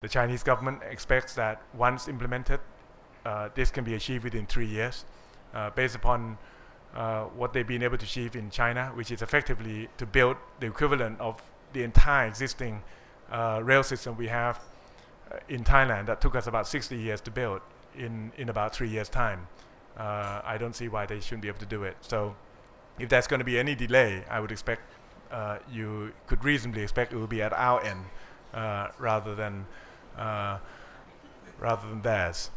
The Chinese government expects that once implemented, this can be achieved within 3 years, based upon what they've been able to achieve in China, which is effectively to build the equivalent of the entire existing rail system we have in Thailand that took us about 60 years to build in about 3 years' time. I don't see why they shouldn't be able to do it. So if there's going to be any delay, I would expect you could reasonably expect it will be at our end rather than theirs.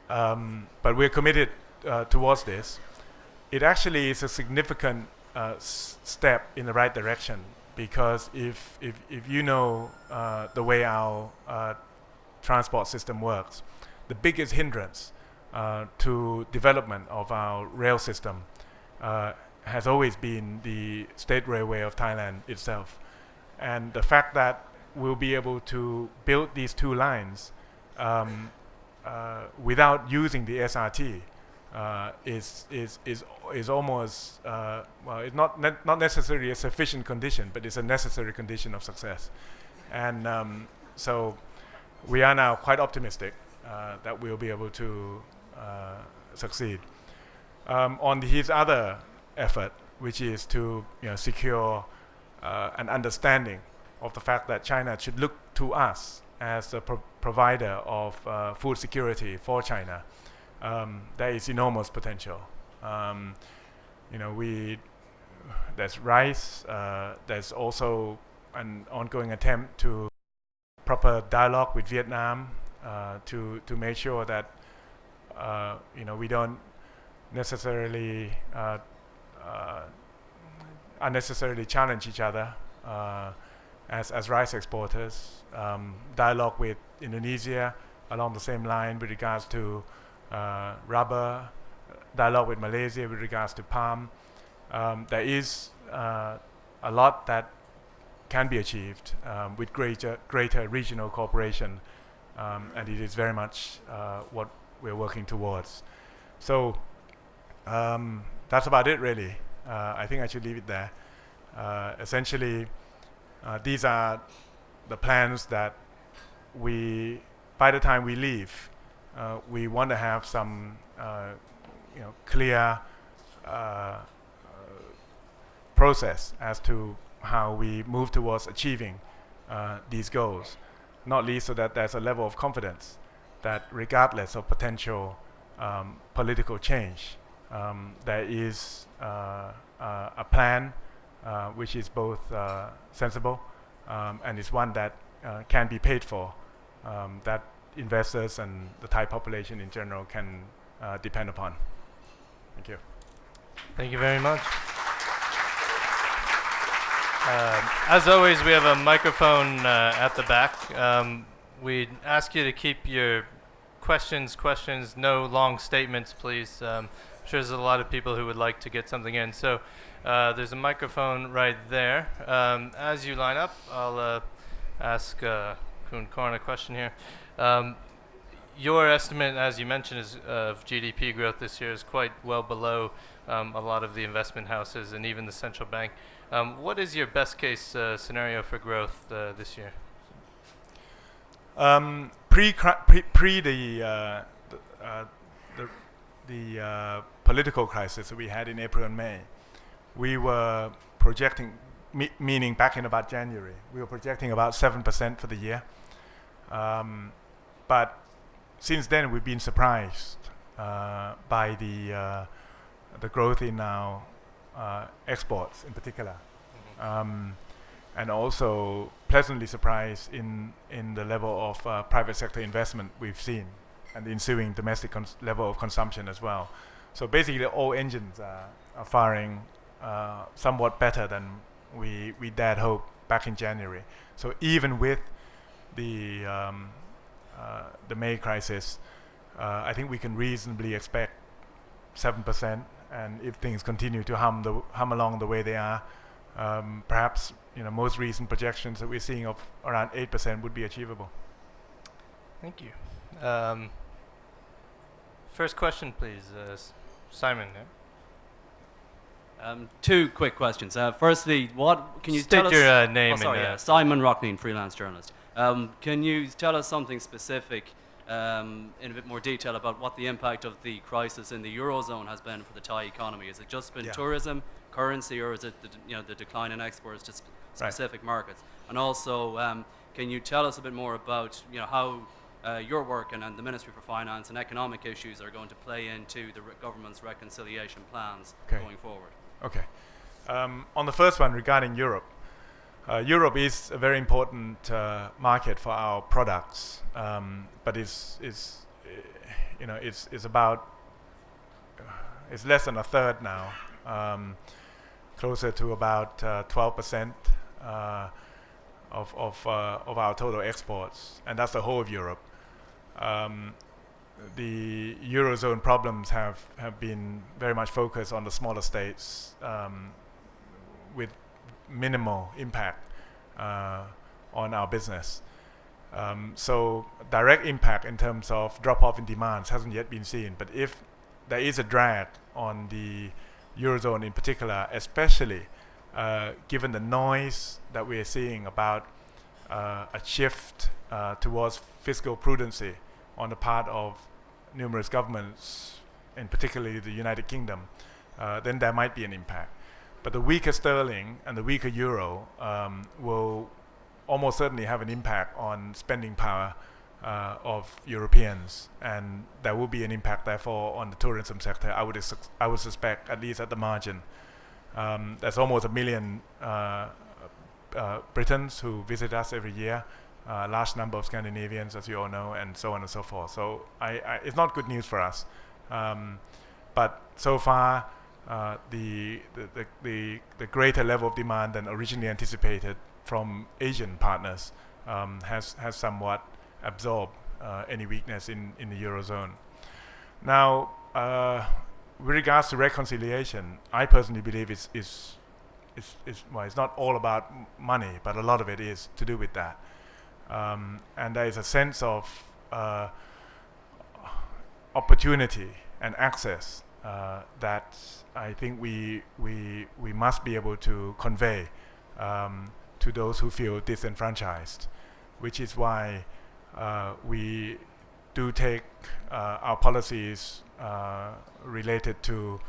But we're committed towards this. It actually is a significant step in the right direction, because if you know the way our transport system works, the biggest hindrance to development of our rail system has always been the State Railway of Thailand itself. And the fact that we'll be able to build these two lines without using the SRT is almost well, it's not necessarily a sufficient condition, but it's a necessary condition of success. And so we are now quite optimistic that we'll be able to succeed. On his other effort, which is to secure an understanding of the fact that China should look to us as a provider of food security for China, there is enormous potential. There's rice. There's also an ongoing attempt to proper dialogue with Vietnam to make sure that we don't necessarily unnecessarily challenge each other as rice exporters. Dialogue with Indonesia along the same line with regards to rubber. Dialogue with Malaysia with regards to palm. There is a lot that can be achieved with greater regional cooperation, and it is very much what we're working towards. So that's about it, really. I think I should leave it there. Essentially, these are the plans that by the time we leave, we want to have some clear process as to how we move towards achieving these goals, not least so that there's a level of confidence that regardless of potential political change, there is a plan which is both sensible and is one that can be paid for, that investors and the Thai population in general can depend upon. Thank you. Thank you very much. As always, we have a microphone at the back. We'd ask you to keep your questions, no long statements, please. I'm sure there's a lot of people who would like to get something in. So there's a microphone right there. As you line up, I'll ask Korn a question here. Your estimate, as you mentioned, of GDP growth this year is quite well below a lot of the investment houses and even the central bank. What is your best case scenario for growth this year? Pre the political crisis that we had in April and May, we were projecting, meaning back in about January, we were projecting about 7% for the year. But since then, we've been surprised by the growth in our exports in particular, and also pleasantly surprised in the level of private sector investment we've seen, and the ensuing domestic level of consumption as well. So basically, all engines are firing somewhat better than we dared hope back in January. So even with the May crisis, I think we can reasonably expect 7%, and if things continue to hum along the way they are, perhaps most recent projections that we're seeing of around 8% would be achievable. Thank you. First question, please, Simon. Yeah? Two quick questions. Firstly, what can you state tell us? Your name? Simon Rockney, freelance journalist. Can you tell us something specific in a bit more detail about what the impact of the crisis in the Eurozone has been for the Thai economy? Has it just been tourism, currency, or is it the decline in exports to specific markets? And also, can you tell us a bit more about how your work and the Ministry for Finance and economic issues are going to play into the government's reconciliation plans going forward? Okay. On the first one regarding Europe, Europe is a very important market for our products, but it's about it's less than a third now, closer to about 12% of our total exports, and that's the whole of Europe. The Eurozone problems have been very much focused on the smaller states with minimal impact on our business. So direct impact in terms of drop-off in demands hasn't yet been seen, but if there is a drag on the Eurozone in particular, especially given the noise that we are seeing about a shift towards fiscal prudency on the part of numerous governments, in particularly the United Kingdom, then there might be an impact. But the weaker sterling and the weaker euro will almost certainly have an impact on spending power of Europeans, and there will be an impact therefore on the tourism sector. I would suspect, at least at the margin. There's almost 1 million Britons who visit us every year, large number of Scandinavians, as you all know, and so on and so forth. So it's not good news for us. But so far, the greater level of demand than originally anticipated from Asian partners has somewhat absorbed any weakness in the Eurozone. Now, with regards to reconciliation, I personally believe it's not all about money, but a lot of it is to do with that. And there is a sense of opportunity and access that I think we must be able to convey to those who feel disenfranchised, which is why we do take our policies related to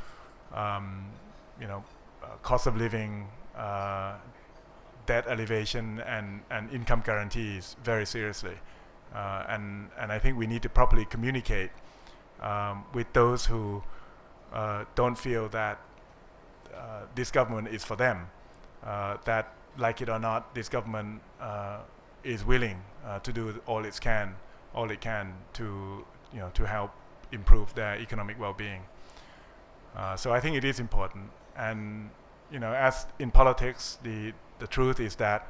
cost of living, debt elevation, and income guarantees very seriously, and I think we need to properly communicate with those who don't feel that this government is for them, that, like it or not, this government is willing to do all it can to help improve their economic well-being. So I think it is important, and as in politics, the truth is that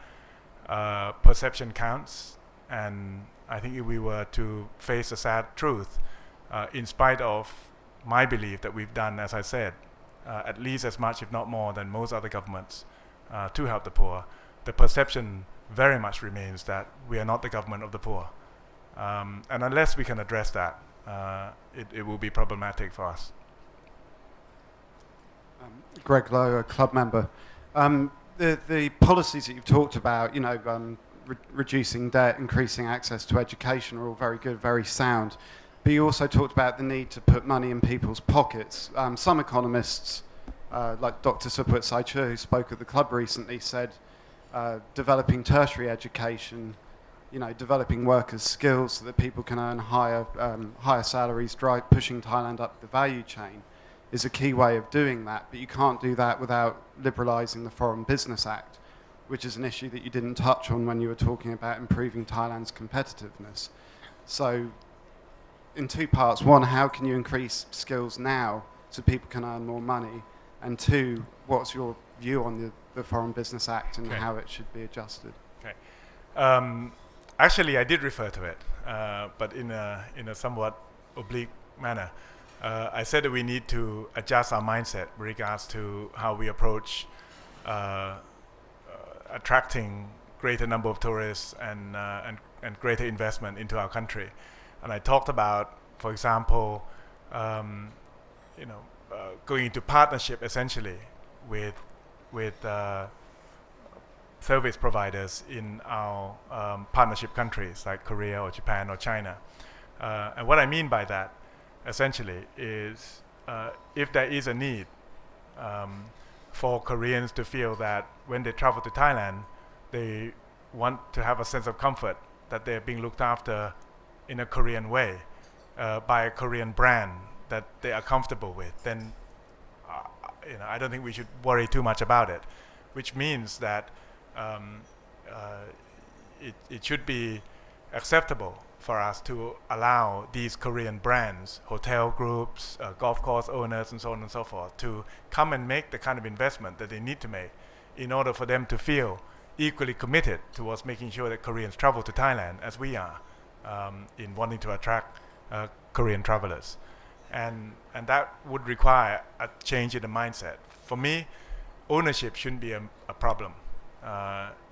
perception counts, and I think if we were to face the sad truth, in spite of my belief that we've done, as I said, at least as much, if not more, than most other governments to help the poor, the perception very much remains that we are not the government of the poor. And unless we can address that, it will be problematic for us. Greg Lowe, a club member. The policies that you've talked about, reducing debt, increasing access to education, are all very good, very sound. But you also talked about the need to put money in people's pockets. Some economists, like Dr. Supawat Saichur, who spoke at the club recently, said developing tertiary education, developing workers' skills so that people can earn higher salaries, pushing Thailand up the value chain, is a key way of doing that. But you can't do that without liberalising the Foreign Business Act, which is an issue that you didn't touch on when you were talking about improving Thailand's competitiveness. So, in two parts: one, how can you increase skills now so people can earn more money? And two, what's your view on the Foreign Business Act and how it should be adjusted? Okay. Actually, I did refer to it, but in a somewhat oblique manner. I said that we need to adjust our mindset with regards to how we approach attracting greater number of tourists and greater investment into our country. And I talked about, for example, going into partnership essentially with service providers in our partnership countries like Korea or Japan or China. And what I mean by that, essentially, is if there is a need for Koreans to feel that when they travel to Thailand, they want to have a sense of comfort that they're being looked after in a Korean way by a Korean brand that they are comfortable with, then I don't think we should worry too much about it. Which means that it should be acceptable for us to allow these Korean brands, hotel groups, golf course owners, and so on and so forth, to come and make the kind of investment that they need to make in order for them to feel equally committed towards making sure that Koreans travel to Thailand as we are in wanting to attract Korean travelers. And that would require a change in the mindset. For me, ownership shouldn't be a problem.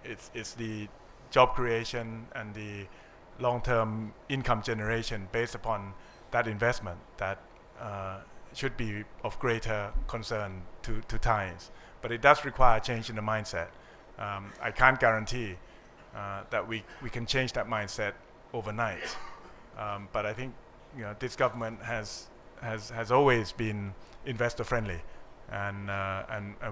It's the job creation and the long-term income generation based upon that investment that should be of greater concern to Thais. But it does require a change in the mindset. I can't guarantee that we can change that mindset overnight. But I think this government has always been investor friendly, and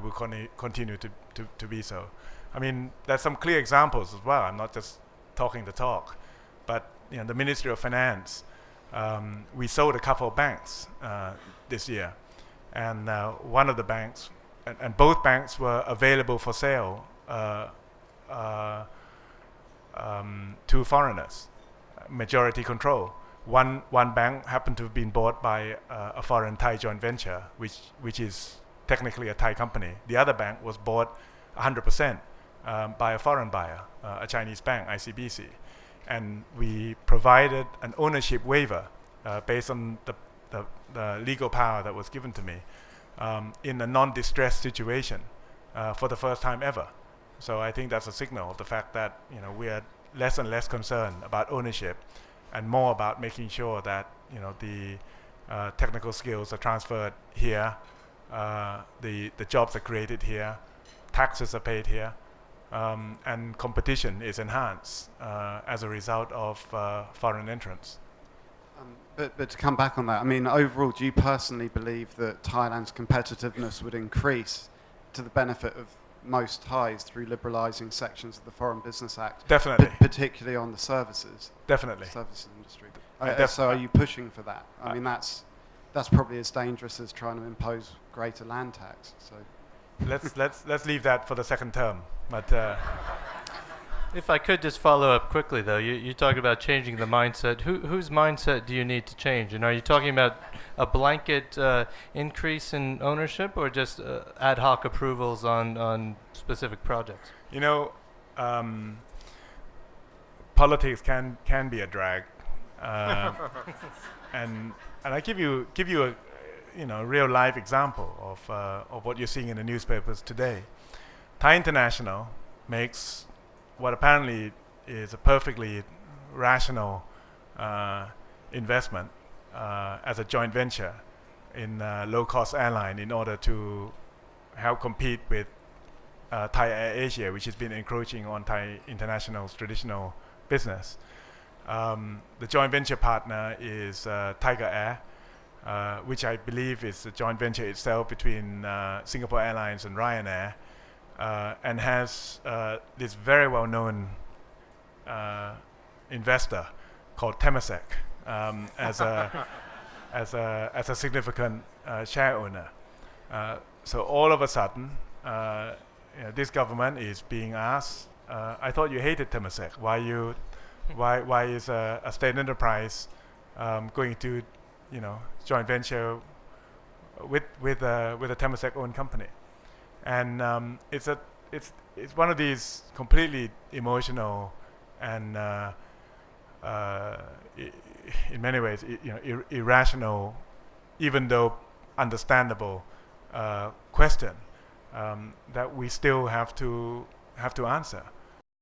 will continue to be so. I mean, there's some clear examples as well. I'm not just talking the talk, but the Ministry of Finance, we sold a couple of banks this year, and one of the banks, and both banks were available for sale to foreigners, majority control. One bank happened to have been bought by a foreign Thai joint venture, which is technically a Thai company. The other bank was bought 100% by a foreign buyer, a Chinese bank, ICBC. And we provided an ownership waiver based on the legal power that was given to me in a non-distressed situation for the first time ever. So I think that's a signal of the fact that we are less and less concerned about ownership and more about making sure that the technical skills are transferred here, the jobs are created here, taxes are paid here, and competition is enhanced as a result of foreign entrants. But to come back on that, I mean, overall, do you personally believe that Thailand's competitiveness would increase to the benefit of most Thais through liberalising sections of the Foreign Business Act? Definitely. Particularly on the services. Definitely. Services industry. So are you pushing for that? I mean, that's probably as dangerous as trying to impose greater land tax. So let's leave that for the second term. But if I could just follow up quickly, though, you talk about changing the mindset. Whose mindset do you need to change? And are you talking about a blanket increase in ownership, or just ad hoc approvals on specific projects? Politics can be a drag, and I give you a real life example of what you're seeing in the newspapers today. Thai International makes what apparently is a perfectly rational investment as a joint venture in a low-cost airline in order to help compete with Thai Air Asia, which has been encroaching on Thai International's traditional business. The joint venture partner is Tiger Air, which I believe is a joint venture itself between Singapore Airlines and Ryanair, and has this very well-known investor called Temasek as a significant share owner. So all of a sudden, this government is being asked, I thought you hated Temasek. Why is a state enterprise going to joint venture with a Temasek-owned company? And it's one of these completely emotional and in many ways irrational, even though understandable question that we still have to answer.